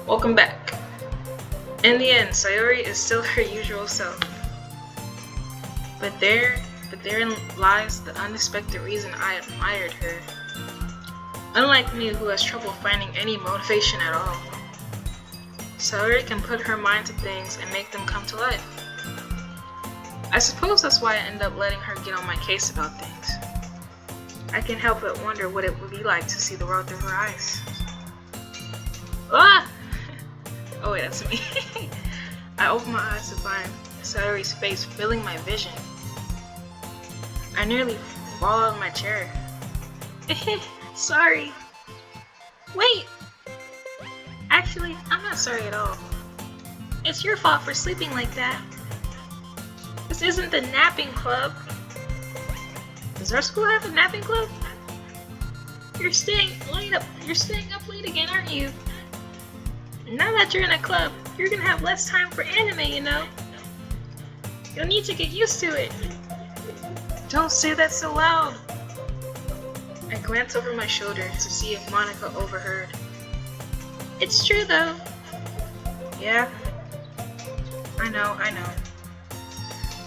Welcome back. In the end, Sayori is still her usual self. But therein lies the unexpected reason I admired her. Unlike me, who has trouble finding any motivation at all, Sayori can put her mind to things and make them come to life. I suppose that's why I end up letting her get on my case about things. I can't help but wonder what it would be like to see the world through her eyes. Ah! Oh wait, that's me. I open my eyes to find Sayori's face filling my vision. I nearly fall out of my chair. Sorry. Wait! Actually, I'm not sorry at all. It's your fault for sleeping like that. This isn't the napping club. Does our school have a napping club? You're staying up late again, aren't you? Now that you're in a club, you're gonna have less time for anime, you know? You'll need to get used to it. Don't say that so loud. I glance over my shoulder to see if Monica overheard. It's true though. Yeah? I know.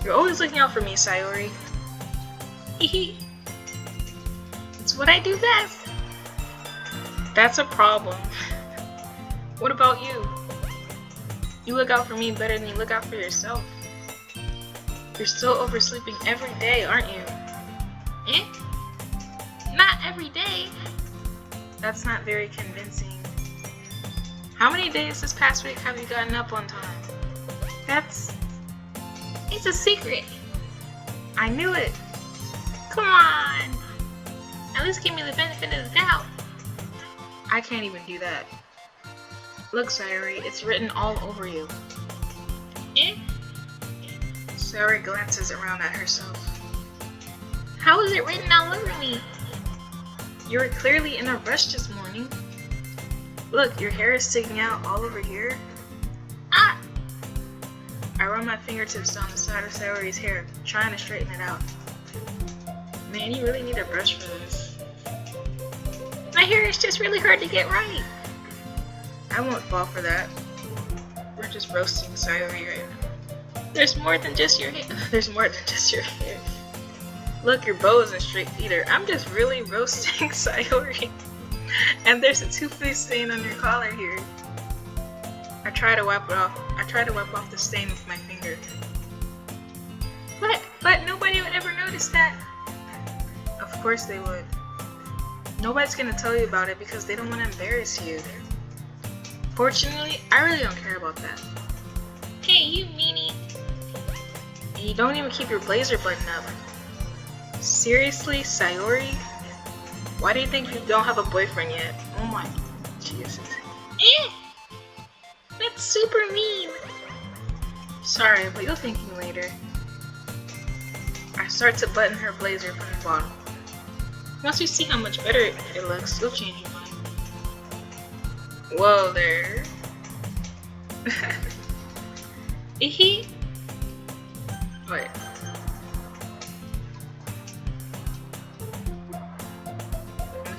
You're always looking out for me, Sayori. Hehe. It's what I do best. That's a problem. What about you? You look out for me better than you look out for yourself. You're still oversleeping every day, aren't you? Eh? Not every day. That's not very convincing. How many days this past week have you gotten up on time? It's a secret. I knew it. Come on. At least give me the benefit of the doubt. I can't even do that. Look, Sayori, it's written all over you. Eh? Sayori glances around at herself. How is it written all over me? You were clearly in a rush this morning. Look, your hair is sticking out all over here. Ah! I run my fingertips down the side of Sayori's hair, trying to straighten it out. Man, you really need a brush for this. My hair is just really hard to get right. I won't fall for that. We're just roasting Sayori right now. There's more than just your hair. Look, your bow isn't straight either. I'm just really roasting Sayori. And there's a toothpaste stain on your collar here. I try to wipe off the stain with my finger. But nobody would ever notice that. Of course they would. Nobody's gonna tell you about it because they don't want to embarrass you. Fortunately, I really don't care about that. Hey, you meanie. And you don't even keep your blazer buttoned up. Seriously, Sayori? Why do you think you don't have a boyfriend yet? Oh my Jesus. Eh! That's super mean! Sorry, but you'll thank me later. I start to button her blazer from the bottom. Once you see how much better it looks, you'll change your mind. Whoa there. Wait.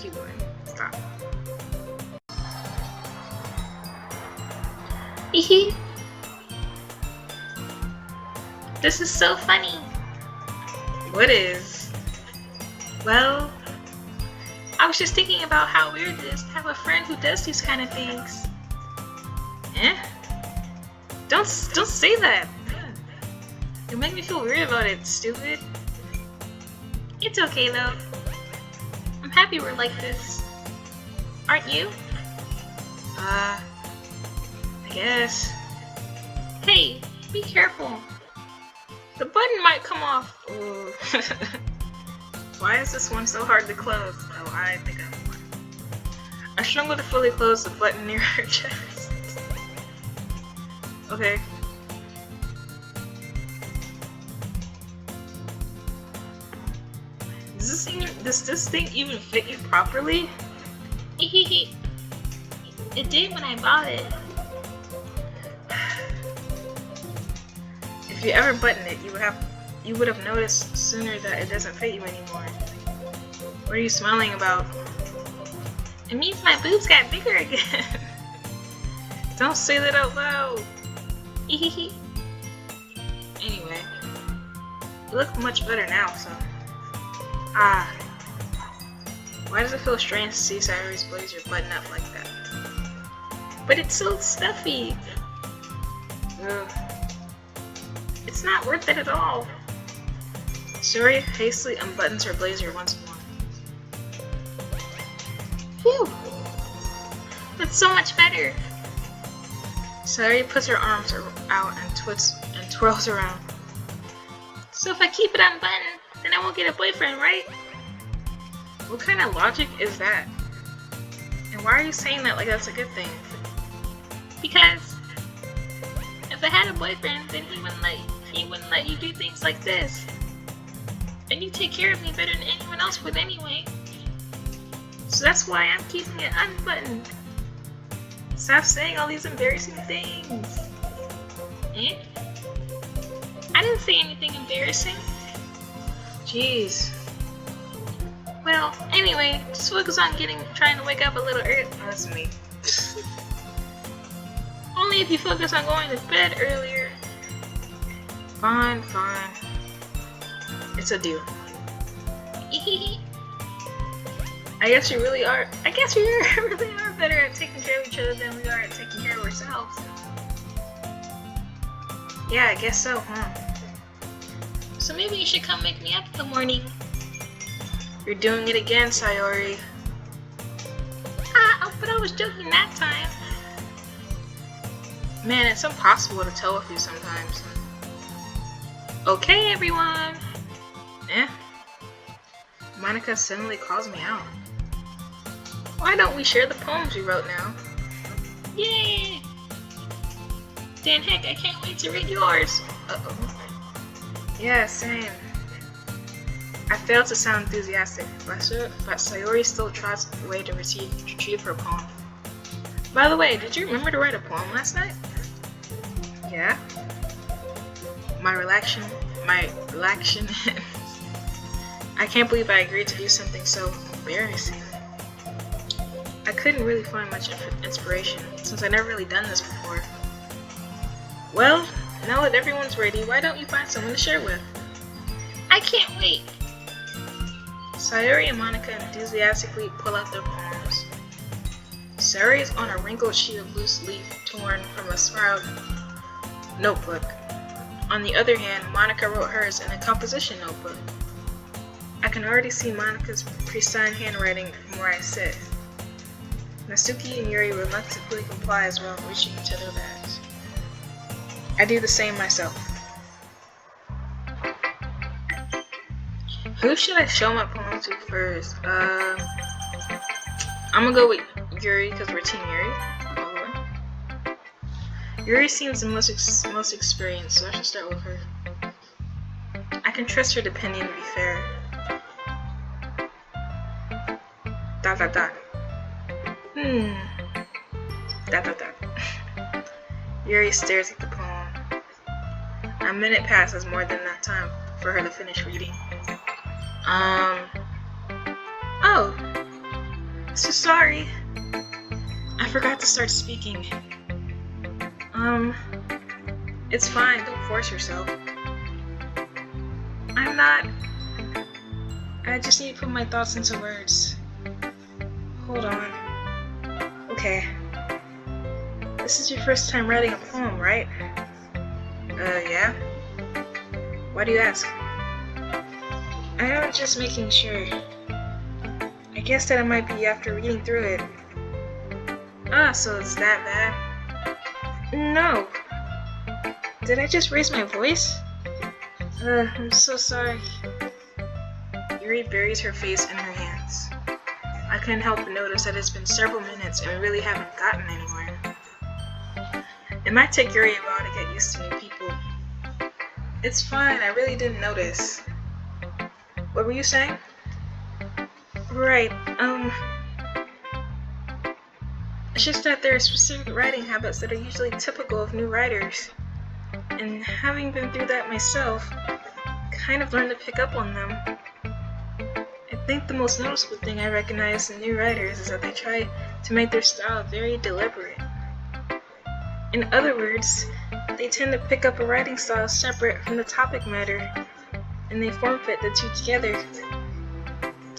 Keep going. Stop. This is so funny. What is? Well, I was just thinking about how weird it is to have a friend who does these kind of things. Eh? Don't say that. You make me feel weird about it, stupid. It's okay though. I'm happy we're like this. Aren't you? I guess. Hey, be careful. The button might come off. Ooh. Why is this one so hard to close? Oh, I think I know why. I struggle to fully close the button near her chest. Okay. Does this thing even fit you properly? It did when I bought it. If you ever button it, you would have noticed sooner that it doesn't fit you anymore. What are you smiling about? It means my boobs got bigger again. Don't say that out loud. Anyway, you look much better now, so. Why does it feel strange to see Sayori's blazer button up like that? But it's so stuffy. Ugh. It's not worth it at all. Sayori hastily unbuttons her blazer once more. Phew! That's so much better. Sayori puts her arms out and twirls around. So if I keep it unbuttoned, then I won't get a boyfriend, right? What kind of logic is that? And why are you saying that like that's a good thing? Because if I had a boyfriend, then he wouldn't let you do things like this. And you take care of me better than anyone else would anyway. So that's why I'm keeping it unbuttoned. Stop saying all these embarrassing things. Eh? I didn't say anything embarrassing. Jeez. Well, anyway, just focus on trying to wake up a little early. Oh, that's me. Only if you focus on going to bed earlier. Fine. It's a deal. I guess we really are better at taking care of each other than we are at taking care of ourselves. Yeah, I guess so, huh? So maybe you should come wake me up in the morning. You're doing it again, Sayori. But I was joking that time. Man, it's impossible to tell with you sometimes. Okay, everyone. Monica suddenly calls me out. Why don't we share the poems we wrote now? Yay! Dan heck, I can't wait to read yours. Uh-oh. Yeah, same. I failed to sound enthusiastic, but Sayori still tries a way to retrieve her poem. By the way, did you remember to write a poem last night? Yeah. My relaxation. I can't believe I agreed to do something so embarrassing. I couldn't really find much inspiration, since I've never really done this before. Well, now that everyone's ready, why don't you find someone to share with? I can't wait! Sayori and Monica enthusiastically pull out their poems. Sayori is on a wrinkled sheet of loose leaf torn from a spiral notebook. On the other hand, Monica wrote hers in a composition notebook. I can already see Monica's pristine handwriting from where I sit. Natsuki and Yuri reluctantly comply as well, reaching into their bags. I do the same myself. Who should I show my poem to first? I'm gonna go with Yuri because we're Team Yuri. Yuri seems the most experienced, so I should start with her. I can trust her opinion to be fair. ... Yuri stares at the poem. A minute passes, more than enough time for her to finish reading. Oh, so sorry. I forgot to start speaking. It's fine, don't force yourself. I'm not. I just need to put my thoughts into words. Hold on. Okay. This is your first time writing a poem, right? Yeah? Why do you ask? I'm just making sure. I guess that it might be after reading through it. So it's that bad? No. Did I just raise my voice? I'm so sorry. Yuri buries her face in her hands. I couldn't help but notice that it's been several minutes and we really haven't gotten anywhere. It might take Yuri a while to get used to new people. It's fine, I really didn't notice. What were you saying? Right, it's just that there are specific writing habits that are usually typical of new writers. And having been through that myself, kind of learned to pick up on them. I think the most noticeable thing I recognize in new writers is that they try to make their style very deliberate. In other words, they tend to pick up a writing style separate from the topic matter, and they form-fit the two together.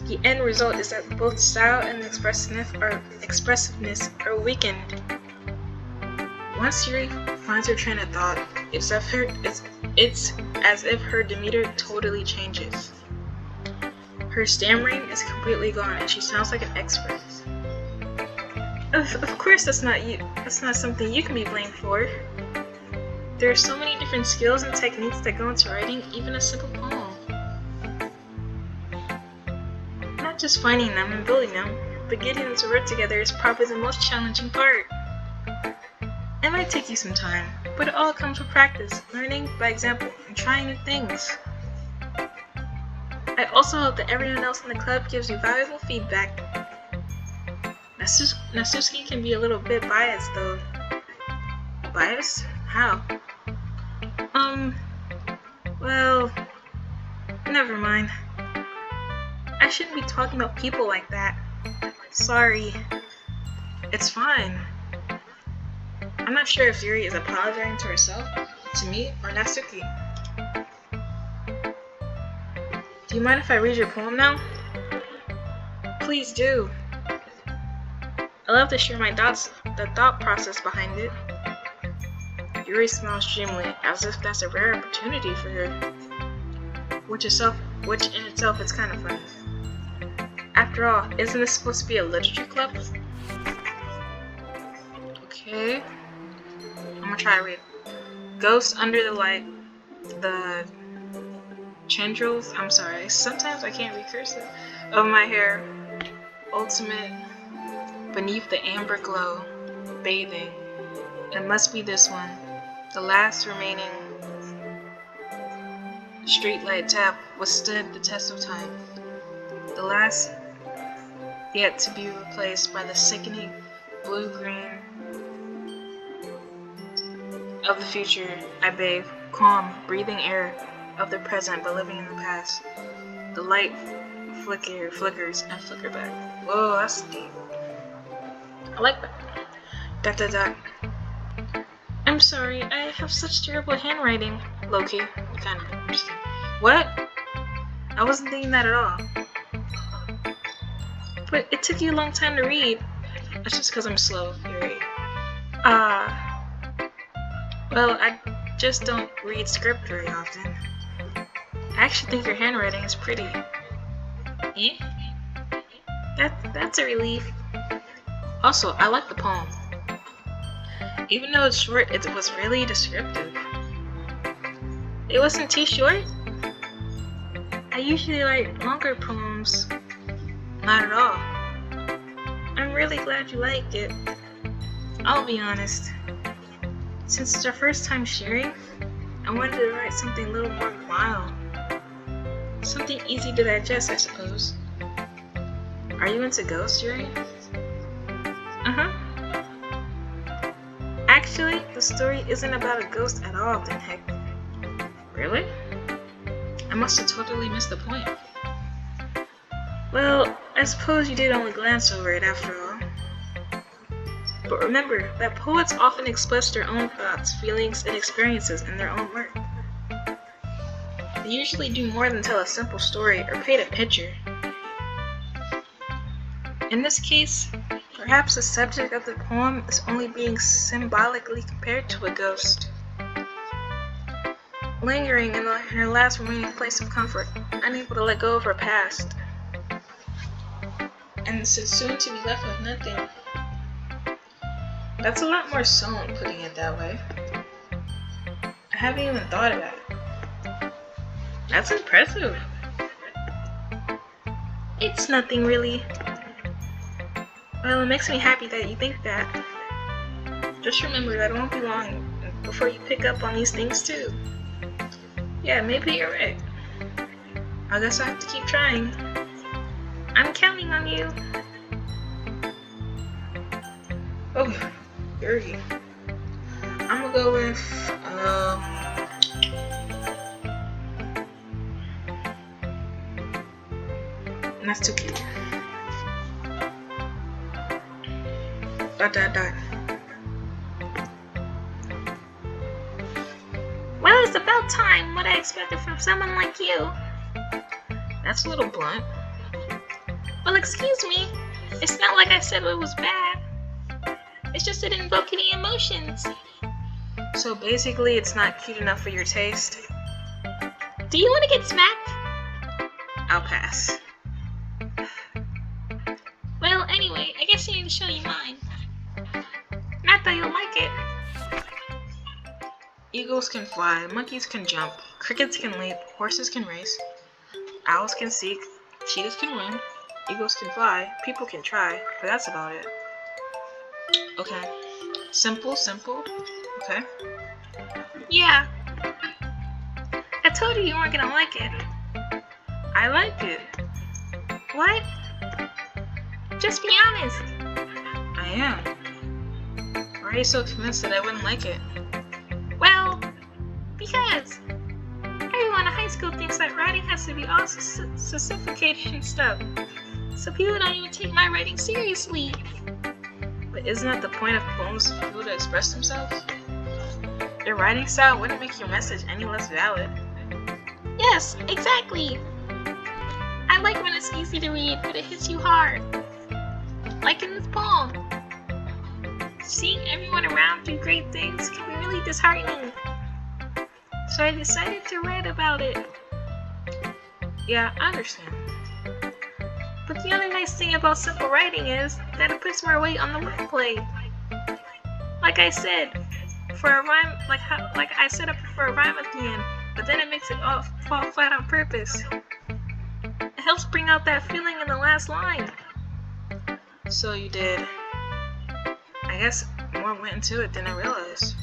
The end result is that both style and expressiveness are weakened. Once Yuri finds her train of thought, it's as if her demeanor totally changes. Her stammering is completely gone, and she sounds like an expert. Of course, that's not you. That's not something you can be blamed for. There are so many different skills and techniques that go into writing even a simple poem. Not just finding them and building them, but getting them to work together is probably the most challenging part. It might take you some time, but it all comes with practice, learning by example, and trying new things. I also hope that everyone else in the club gives you valuable feedback. Natsuki can be a little bit biased though. Biased? How? Well, never mind. I shouldn't be talking about people like that. Sorry. It's fine. I'm not sure if Yuri is apologizing to herself, to me, or Natsuki. Do you mind if I read your poem now? Please do. I love to share the thought process behind it. Yuri smiles dreamily, as if that's a rare opportunity for her, which in itself is kind of funny. After all, isn't this supposed to be a literature club? Okay. I'm gonna try to read. Ghosts under the light, the tendrils, I'm sorry, sometimes I can't read cursive, of my hair, ultimate, beneath the amber glow, bathing. It must be this one, the last remaining streetlight tap withstood the test of time. The last yet to be replaced by the sickening blue-green of the future. I bathe, calm, breathing air of the present but living in the past. The light flickers and flicker back. Whoa, that's deep. I like that. I'm sorry, I have such terrible handwriting. Low-key, kind of interesting. What? I wasn't thinking that at all. But it took you a long time to read. That's just because I'm slow, Yuri. Well, I just don't read script very often. I actually think your handwriting is pretty. Eh? That's a relief. Also, I like the poem. Even though it's short, it was really descriptive. It wasn't too short? I usually like longer poems. Not at all. I'm really glad you liked it. I'll be honest. Since it's our first time sharing, I wanted to write something a little more mild. Something easy to digest, I suppose. Are you into ghosts, Yuri? Uh-huh. Actually, the story isn't about a ghost at all, then heck. Really? I must have totally missed the point. Well, I suppose you did only glance over it after all. But remember that poets often express their own thoughts, feelings, and experiences in their own work. They usually do more than tell a simple story or paint a picture. In this case, perhaps the subject of the poem is only being symbolically compared to a ghost. Lingering in her last remaining place of comfort, unable to let go of her past. And soon to be left with nothing. That's a lot more solemn, putting it that way. I haven't even thought about it. That's impressive. It's nothing really. Well, it makes me happy that you think that. Just remember that it won't be long before you pick up on these things too. Yeah, maybe you're right. I guess I have to keep trying. I'm counting on you. Oh, Yuri. I'm gonna go with, that's too cute. Dot. time what I expected from someone like you. That's a little blunt. Well, excuse me. It's not like I said it was bad. It's just it didn't invoke any emotions. So basically, it's not cute enough for your taste? Do you want to get smacked? I'll pass. Well, anyway, I guess I need to show you mine. Not that you'll like it. Eagles can fly, monkeys can jump, crickets can leap, horses can race, owls can seek, cheetahs can run, eagles can fly, people can try, but that's about it. Okay. Simple. Okay. Yeah. I told you weren't gonna like it. I like it. What? Just be honest. I am. Why are you so convinced that I wouldn't like it? Well, because everyone in high school thinks that writing has to be all sophisticated and stuff. So people don't even take my writing seriously. But isn't that the point of poems for people to express themselves? Your writing style wouldn't make your message any less valid. Yes, exactly. I like when it's easy to read, but it hits you hard. Like in this poem. Seeing everyone around do great things can be really disheartening. So I decided to write about it. Yeah, I understand. But the other nice thing about simple writing is that it puts more weight on the wordplay. Like I said, for a rhyme, like I set up for a rhyme at the end, but then it makes it all fall flat on purpose. It helps bring out that feeling in the last line. So you did, I guess, more went into it than I realized.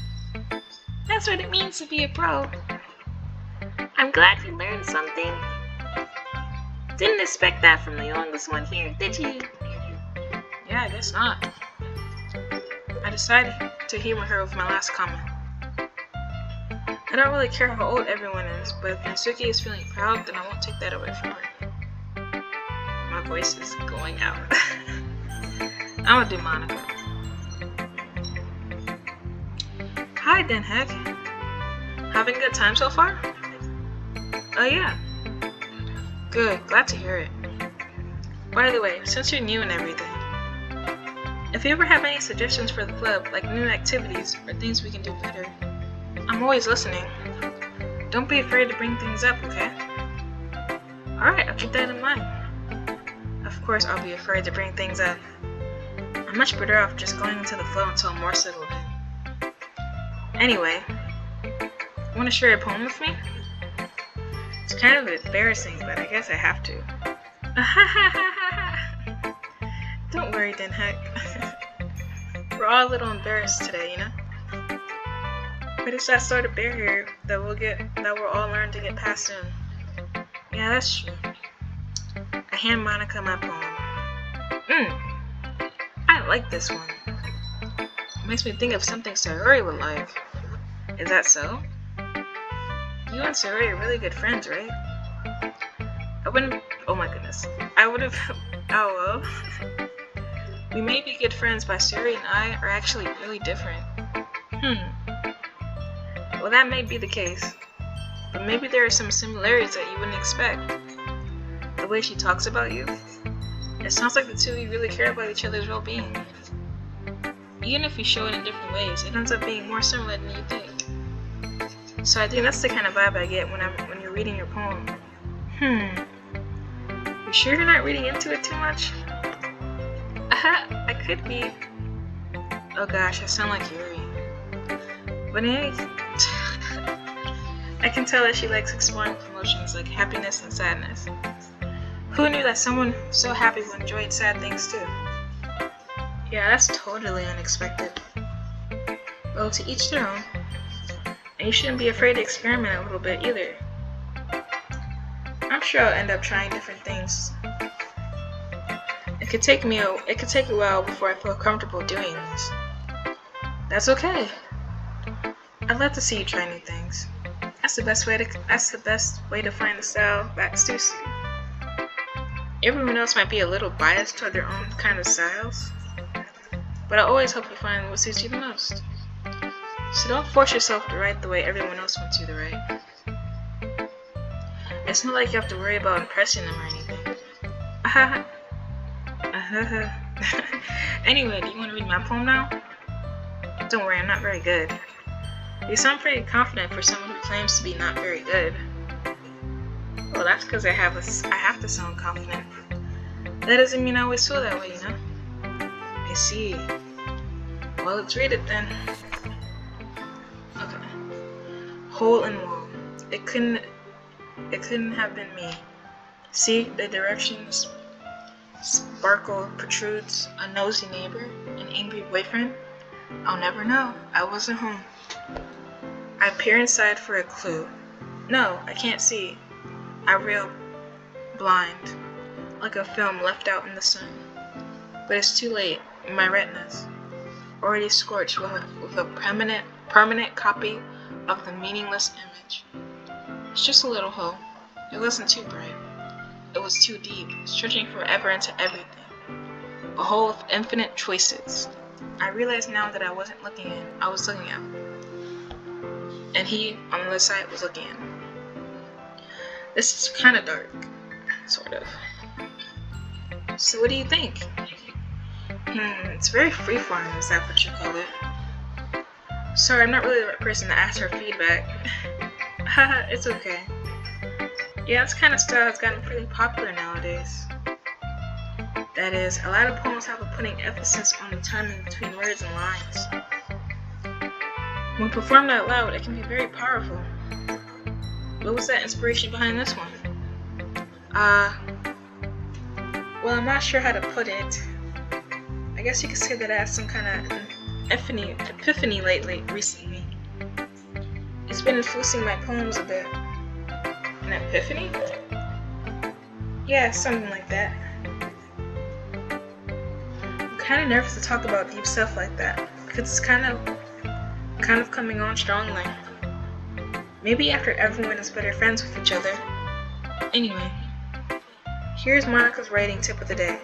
That's what it means to be a pro. I'm glad you learned something. Didn't expect that from the youngest one here, did you? Yeah, I guess not. I decided to humor her with my last comment. I don't really care how old everyone is, but if Natsuki is feeling proud, then I won't take that away from her. My voice is going out. I'm gonna do Monica. Hi, Den Heck. Having a good time so far? Oh yeah. Good, glad to hear it. By the way, since you're new and everything, if you ever have any suggestions for the club, like new activities or things we can do better, I'm always listening. Don't be afraid to bring things up, okay? Alright, I'll keep that in mind. Of course, I'll be afraid to bring things up. I'm much better off just going into the flow until I'm more settled in. Anyway, want to share a poem with me? It's kind of embarrassing, but I guess I have to. Don't worry, Den Heck. We're all a little embarrassed today, you know? But it's that sort of barrier that we'll all learn to get past soon. Yeah, that's true. I hand Monica my poem. I like this one. It makes me think of something Sayori would like. Is that so? You and Sayori are really good friends, right? Oh my goodness. Oh well. We may be good friends, but Sayori and I are actually really different. Well, that may be the case. But maybe there are some similarities that you wouldn't expect. The way she talks about you. It sounds like the two of you really care about each other's well-being. Even if you show it in different ways, it ends up being more similar than you think. So I think that's the kind of vibe I get when you're reading your poem. You sure you're not reading into it too much? I could be. Oh gosh, I sound like Yuri. But I can tell that she likes exploring emotions like happiness and sadness. Who knew that someone so happy would enjoy sad things too? Yeah, that's totally unexpected. Well, to each their own. And you shouldn't be afraid to experiment a little bit either. I'm sure I'll end up trying different things. It could take a while before I feel comfortable doing this. That's okay. I'd love to see you try new things. That's the best way to find the style that suits you. Everyone else might be a little biased toward their own kind of styles, but I always hope you find what suits you the most. So don't force yourself to write the way everyone else wants you to write. It's not like you have to worry about impressing them or anything. Anyway, do you want to read my poem now? Don't worry, I'm not very good. You sound pretty confident for someone who claims to be not very good. Well, that's because I have to sound confident. That doesn't mean I always feel that way, you know? I see. Well, let's read it then. Okay. Hole in wall. It couldn't have been me. See, the directions sparkle protrudes, a nosy neighbor, an angry boyfriend. I'll never know. I wasn't home. I peer inside for a clue. No, I can't see. I reel blind, like a film left out in the sun. But it's too late. My retina's already scorched with a permanent copy of the meaningless image. It's just a little hole. It wasn't too bright. It was too deep, stretching forever into everything. A hole of infinite choices. I realized now that I wasn't looking in, I was looking out. And he, on the other side, was looking in. This is kind of dark, sort of. So what do you think? It's very freeform, is that what you call it? Sorry, I'm not really the right person to ask for feedback. Haha, it's okay. Yeah, this kind of style has gotten pretty popular nowadays. That is, a lot of poems have a putting emphasis on the timing between words and lines. When performed out loud, it can be very powerful. What was that inspiration behind this one? Well, I'm not sure how to put it. I guess you could say that I had some kind of epiphany recently. It's been influencing my poems a bit. An epiphany? Yeah, something like that. I'm kind of nervous to talk about deep stuff like that because it's kind of coming on strongly. Maybe after everyone is better friends with each other. Anyway, here's Monica's writing tip of the day.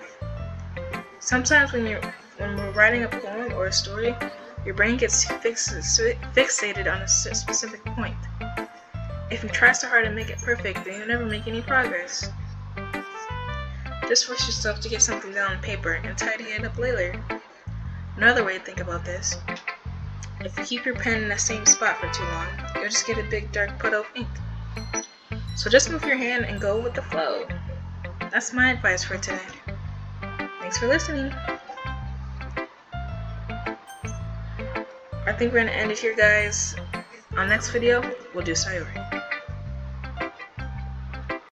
Sometimes when we're writing a poem or a story, your brain gets fixated on a specific point. If you try so hard to make it perfect, then you'll never make any progress. Just force yourself to get something down on paper and tidy it up later. Another way to think about this: if you keep your pen in the same spot for too long, you'll just get a big dark puddle of ink. So just move your hand and go with the flow. That's my advice for today. Thanks for listening. I think we're gonna end it here, guys. On next video, we'll do Sayori.